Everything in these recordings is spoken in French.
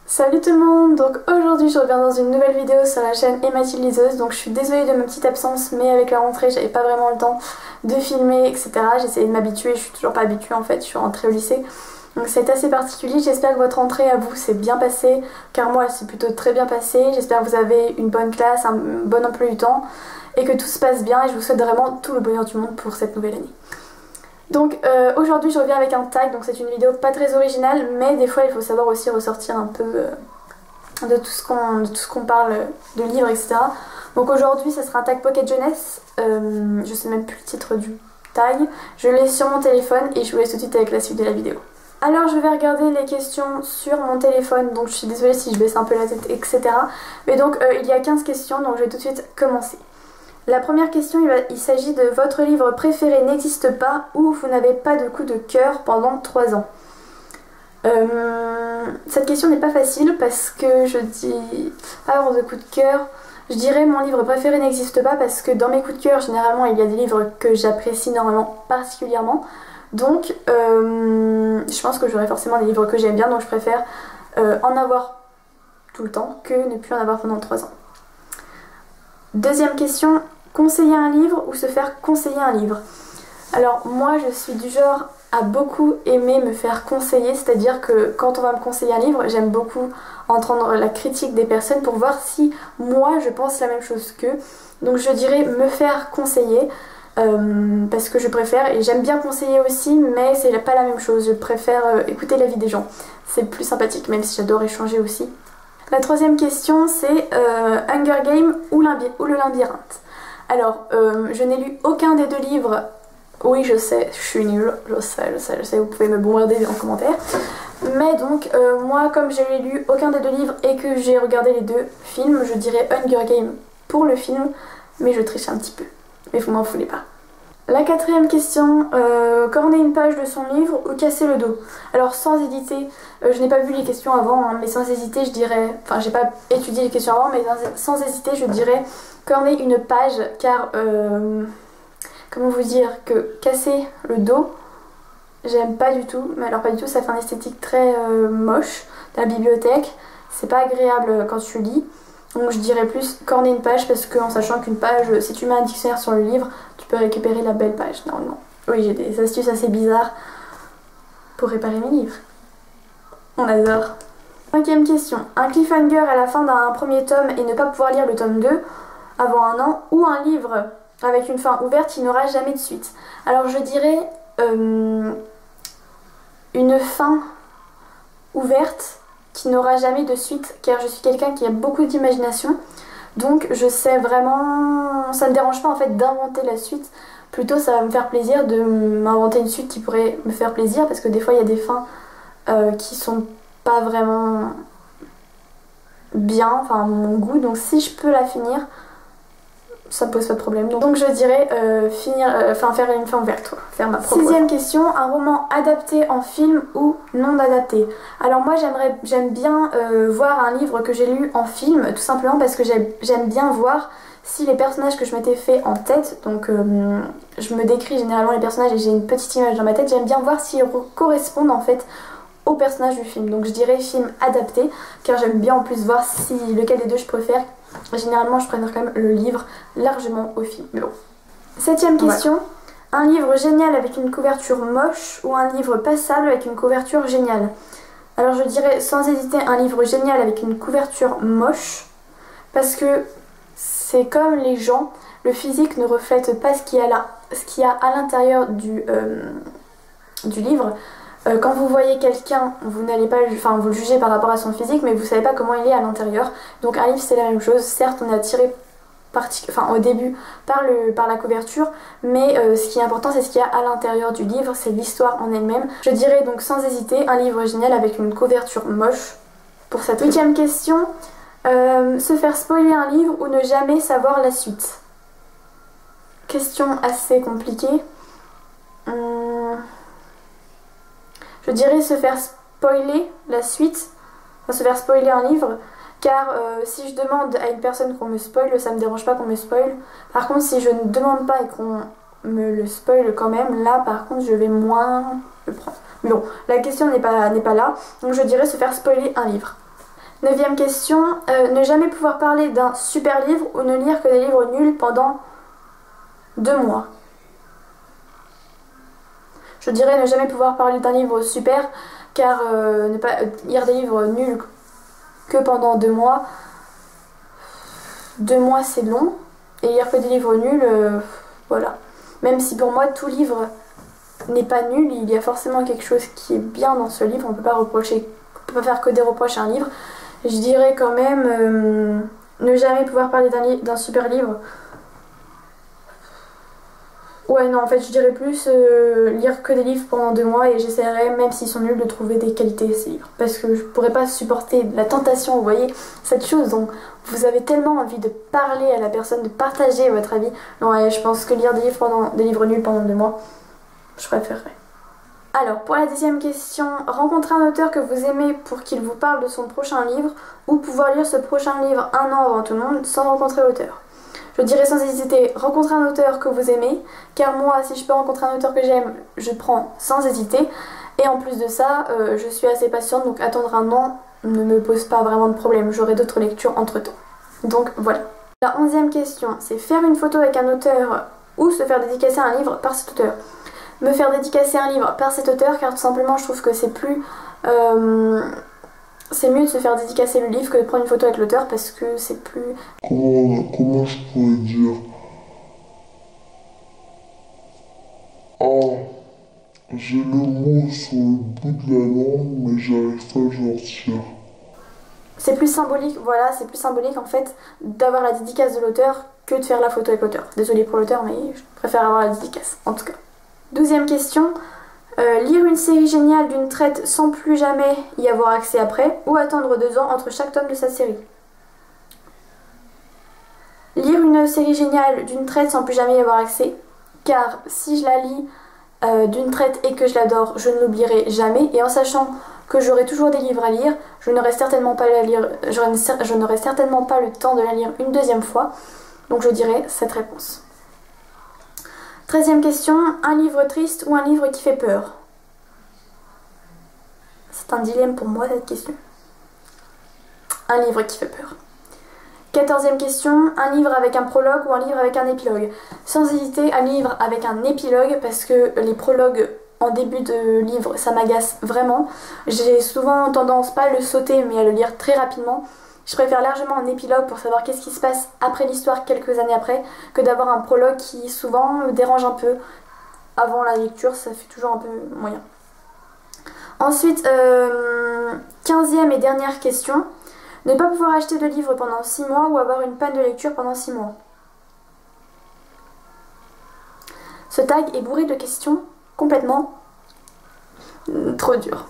Salut tout le monde, donc aujourd'hui je reviens dans une nouvelle vidéo sur la chaîne Mathilde Liseuse. Donc je suis désolée de ma petite absence, mais avec la rentrée j'avais pas vraiment le temps de filmer, etc. J'essayais de m'habituer, je suis toujours pas habituée en fait, je suis rentrée au lycée. Donc c'est assez particulier, j'espère que votre rentrée à vous s'est bien passée, car moi elle s'est plutôt très bien passée. J'espère que vous avez une bonne classe, un bon emploi du temps, et que tout se passe bien, et je vous souhaite vraiment tout le bonheur du monde pour cette nouvelle année. Donc aujourd'hui je reviens avec un tag, donc c'est une vidéo pas très originale, mais des fois il faut savoir aussi ressortir un peu de tout ce qu'on parle de livres, etc. Donc aujourd'hui ça sera un tag Pocket Jeunesse, je sais même plus le titre du tag, je l'ai sur mon téléphone et je vous laisse tout de suite avec la suite de la vidéo. Alors je vais regarder les questions sur mon téléphone, donc je suis désolée si je baisse un peu la tête, etc. Mais donc il y a 15 questions, donc je vais tout de suite commencer. La première question, il s'agit de votre livre préféré n'existe pas ou vous n'avez pas de coup de cœur pendant 3 ans. Cette question n'est pas facile parce que je dis pas avoir de coup de cœur. Je dirais mon livre préféré n'existe pas parce que dans mes coups de cœur, généralement il y a des livres que j'apprécie normalement particulièrement. Donc je pense que j'aurai forcément des livres que j'aime bien, donc je préfère en avoir tout le temps que ne plus en avoir pendant 3 ans. Deuxième question, conseiller un livre ou se faire conseiller un livre? Alors moi je suis du genre à beaucoup aimer me faire conseiller, c'est-à-dire que quand on va me conseiller un livre, j'aime beaucoup entendre la critique des personnes pour voir si moi je pense la même chose qu'eux. Donc je dirais me faire conseiller parce que je préfère, et j'aime bien conseiller aussi, mais c'est pas la même chose, je préfère écouter l'avis des gens, c'est plus sympathique même si j'adore échanger aussi. La troisième question c'est Hunger Games ou le labyrinthe. Alors je n'ai lu aucun des deux livres. Oui je sais, je suis nulle, je sais, vous pouvez me bombarder en commentaire. Mais donc moi comme je n'ai lu aucun des deux livres et que j'ai regardé les deux films, je dirais Hunger Games pour le film, mais je triche un petit peu, mais vous m'en foutez pas. La quatrième question, corner une page de son livre ou casser le dos? Alors sans hésiter, je n'ai pas vu les questions avant, hein, mais sans hésiter je dirais, enfin j'ai pas étudié les questions avant, mais sans hésiter je dirais corner une page, car comment vous dire que casser le dos, j'aime pas du tout, mais alors pas du tout, ça fait un esthétique très moche de la bibliothèque, c'est pas agréable quand tu lis. Donc je dirais plus corner une page parce qu'en sachant qu'une page, si tu mets un dictionnaire sur le livre, tu peux récupérer la belle page normalement. Oui, j'ai des astuces assez bizarres pour réparer mes livres. On adore. Cinquième question. Un cliffhanger à la fin d'un premier tome et ne pas pouvoir lire le tome 2 avant un an, ou un livre avec une fin ouverte qui n'aura jamais de suite? Alors je dirais une fin ouverte qui n'aura jamais de suite, car je suis quelqu'un qui a beaucoup d'imagination, donc je sais vraiment, ça me dérange pas en fait d'inventer la suite, plutôt ça va me faire plaisir de m'inventer une suite qui pourrait me faire plaisir, parce que des fois il y a des fins qui sont pas vraiment bien, enfin à mon goût, donc si je peux la finir, ça me pose pas de problème. Donc je dirais faire une fin ouverte, quoi. Faire ma propre. Sixième question, un roman adapté en film ou non adapté? Alors moi j'aime bien voir un livre que j'ai lu en film, tout simplement parce que j'aime bien voir si les personnages que je m'étais fait en tête, donc je me décris généralement les personnages et j'ai une petite image dans ma tête, j'aime bien voir s'ils correspondent en fait au personnage du film. Donc je dirais film adapté, car j'aime bien en plus voir si lequel des deux je préfère. Généralement je préfère quand même le livre largement au film, mais bon. Septième question, un livre génial avec une couverture moche ou un livre passable avec une couverture géniale? Alors je dirais sans hésiter un livre génial avec une couverture moche, parce que c'est comme les gens, le physique ne reflète pas ce qu'il y a à l'intérieur du livre. Quand vous voyez quelqu'un, vous n'allez pas, enfin vous le jugez par rapport à son physique, mais vous savez pas comment il est à l'intérieur. Donc un livre c'est la même chose, certes on est attiré au début par la couverture, mais ce qui est important c'est ce qu'il y a à l'intérieur du livre, c'est l'histoire en elle-même. Je dirais donc sans hésiter un livre génial avec une couverture moche pour cette huitième question. Se faire spoiler un livre ou ne jamais savoir la suite? Question assez compliquée. Je dirais se faire spoiler la suite, enfin se faire spoiler un livre, car si je demande à une personne qu'on me spoile, ça me dérange pas qu'on me spoile. Par contre si je ne demande pas et qu'on me le spoil quand même, là par contre je vais moins le prendre. Mais bon, la question n'est pas là, donc je dirais se faire spoiler un livre. 9e question, ne jamais pouvoir parler d'un super livre ou ne lire que des livres nuls pendant 2 mois. Je dirais ne jamais pouvoir parler d'un livre super, car ne pas lire des livres nuls que pendant 2 mois. 2 mois c'est long, et lire que des livres nuls, voilà. Même si pour moi tout livre n'est pas nul, il y a forcément quelque chose qui est bien dans ce livre, on peut pas faire que des reproches à un livre. Je dirais quand même ne jamais pouvoir parler d'un super livre. Ouais, non, en fait, je dirais plus lire que des livres pendant 2 mois et j'essaierai, même s'ils sont nuls, de trouver des qualités de ces livres. Parce que je pourrais pas supporter la tentation, vous voyez, cette chose dont vous avez tellement envie de parler à la personne, de partager votre avis. Non, ouais, je pense que lire des livres nuls pendant 2 mois, je préférerais. Alors, pour la 10e question, rencontrer un auteur que vous aimez pour qu'il vous parle de son prochain livre ou pouvoir lire ce prochain livre 1 an avant tout le monde sans rencontrer l'auteur. Je dirais sans hésiter, rencontrer un auteur que vous aimez, car moi, si je peux rencontrer un auteur que j'aime, je prends sans hésiter. Et en plus de ça, je suis assez patiente, donc attendre 1 an ne me pose pas vraiment de problème. J'aurai d'autres lectures entre temps. Donc voilà. La 11e question, c'est faire une photo avec un auteur ou se faire dédicacer un livre par cet auteur. Me faire dédicacer un livre par cet auteur, car tout simplement, je trouve que c'est plus... c'est mieux de se faire dédicacer le livre que de prendre une photo avec l'auteur parce que c'est plus... Comment je pourrais dire? Ah, j'ai le mot sur le bout de la langue, mais j'arrive pas à le sortir. C'est plus symbolique, voilà, c'est plus symbolique en fait d'avoir la dédicace de l'auteur que de faire la photo avec l'auteur. Désolée pour l'auteur, mais je préfère avoir la dédicace, en tout cas. 12e question. Lire une série géniale d'une traite sans plus jamais y avoir accès après ou attendre 2 ans entre chaque tome de sa série. Lire une série géniale d'une traite sans plus jamais y avoir accès, car si je la lis d'une traite et que je l'adore, je ne l'oublierai jamais, et en sachant que j'aurai toujours des livres à lire, je n'aurai certainement pas le temps de la lire une 2e fois, donc je dirais cette réponse. 13e question, un livre triste ou un livre qui fait peur? C'est un dilemme pour moi cette question. Un livre qui fait peur. 14e question, un livre avec un prologue ou un livre avec un épilogue? Sans hésiter, un livre avec un épilogue parce que les prologues en début de livre, ça m'agace vraiment. J'ai souvent tendance, pas à le sauter, mais à le lire très rapidement. Je préfère largement un épilogue pour savoir qu'est-ce qui se passe après l'histoire quelques années après que d'avoir un prologue qui souvent me dérange un peu. Avant la lecture, ça fait toujours un peu moyen. Ensuite, 15e et dernière question. Ne pas pouvoir acheter de livres pendant 6 mois ou avoir une panne de lecture pendant 6 mois. Ce tag est bourré de questions complètement trop dures.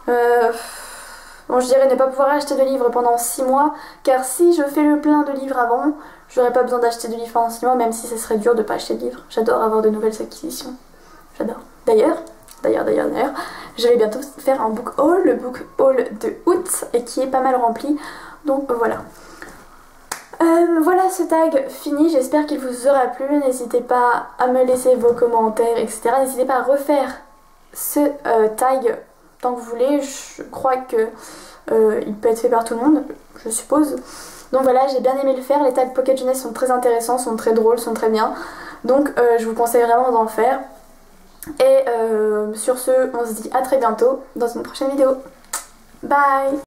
Bon, je dirais ne pas pouvoir acheter de livres pendant 6 mois, car si je fais le plein de livres avant, j'aurais pas besoin d'acheter de livres pendant 6 mois, même si ce serait dur de pas acheter de livres. J'adore avoir de nouvelles acquisitions. J'adore. D'ailleurs, je vais bientôt faire un book haul, le book haul de août, et qui est pas mal rempli. Donc voilà. Voilà ce tag fini, j'espère qu'il vous aura plu. N'hésitez pas à me laisser vos commentaires, etc. N'hésitez pas à refaire ce tag tant que vous voulez. Je crois que il peut être fait par tout le monde, je suppose. Donc voilà, j'ai bien aimé le faire. Les tags Pocket Jeunesse sont très intéressants, sont très drôles, sont très bien. Donc je vous conseille vraiment d'en faire. Et sur ce, on se dit à très bientôt dans une prochaine vidéo. Bye!